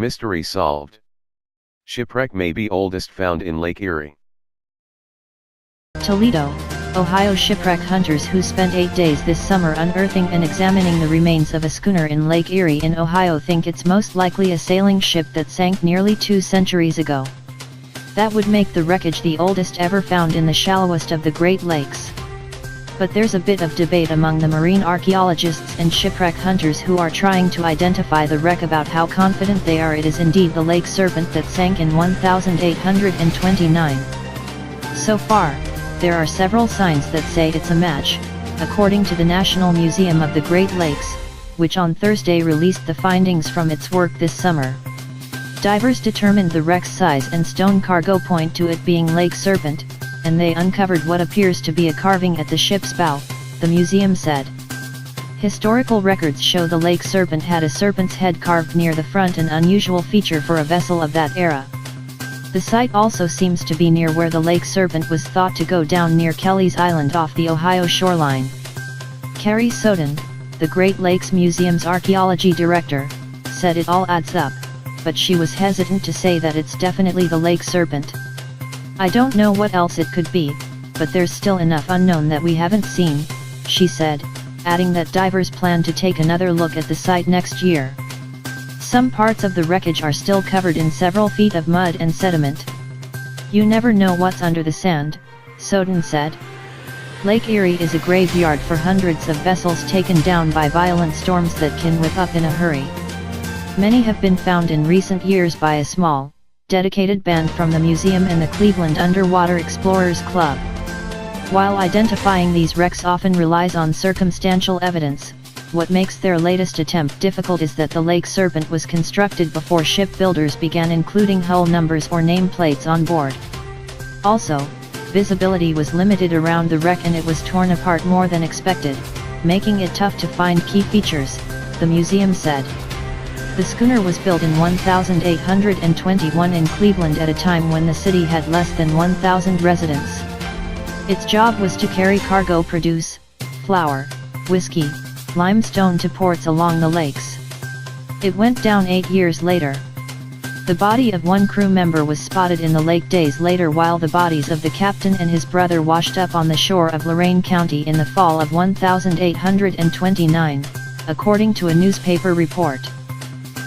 Mystery solved. Shipwreck may be oldest found in Lake Erie. Toledo, Ohio. Shipwreck hunters who spent 8 days this summer unearthing and examining the remains of a schooner in Lake Erie in Ohio think it's most likely a sailing ship that sank nearly 2 centuries ago. That would make the wreckage the oldest ever found in the shallowest of the Great Lakes. But there's a bit of debate among the marine archaeologists and shipwreck hunters who are trying to identify the wreck about how confident they are it is indeed the lake serpent that sank in 1829. So far, there are several signs that say it's a match, according to the National Museum of the Great Lakes, which on Thursday released the findings from its work this summer. Divers determined the wreck's size and stone cargo point to it being lake serpent, and they uncovered what appears to be a carving at the ship's bow, the museum said. Historical records show the lake serpent had a serpent's head carved near the front, an unusual feature for a vessel of that era. The site also seems to be near where the lake serpent was thought to go down near Kelly's Island off the Ohio shoreline. Carrie Soden, the Great Lakes Museum's archaeology director, said it all adds up, but she was hesitant to say that it's definitely the lake serpent. "I don't know what else it could be, but there's still enough unknown that we haven't seen," she said, adding that divers plan to take another look at the site next year. Some parts of the wreckage are still covered in several feet of mud and sediment. "You never know what's under the sand," Soden said. Lake Erie is a graveyard for hundreds of vessels taken down by violent storms that can whip up in a hurry. Many have been found in recent years by a small, dedicated band from the museum and the Cleveland Underwater Explorers Club. While identifying these wrecks often relies on circumstantial evidence, what makes their latest attempt difficult is that the lake serpent was constructed before shipbuilders began including hull numbers or nameplates on board. Also, visibility was limited around the wreck and it was torn apart more than expected, making it tough to find key features, the museum said. The schooner was built in 1821 in Cleveland at a time when the city had less than 1,000 residents. Its job was to carry cargo produce, flour, whiskey, limestone to ports along the lakes. It went down 8 years later. The body of one crew member was spotted in the lake days later while the bodies of the captain and his brother washed up on the shore of Lorain County in the fall of 1829, according to a newspaper report.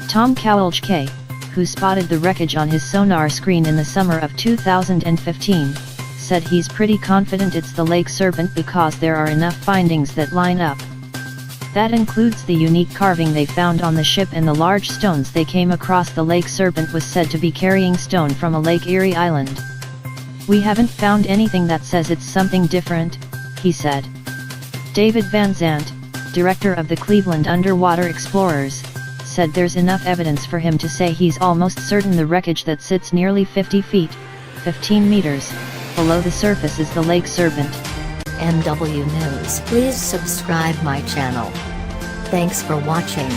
Tom Kowalczyk, who spotted the wreckage on his sonar screen in the summer of 2015, said he's pretty confident it's the lake serpent because there are enough findings that line up. That includes the unique carving they found on the ship and the large stones they came across. The lake serpent was said to be carrying stone from a Lake Erie island. "We haven't found anything that says it's something different," he said. David Van Zandt, director of the Cleveland Underwater Explorers, said there's enough evidence for him to say he's almost certain the wreckage that sits nearly 50 feet, 15 meters, below the surface is the lake serpent. MW News. Please subscribe my channel. Thanks for watching.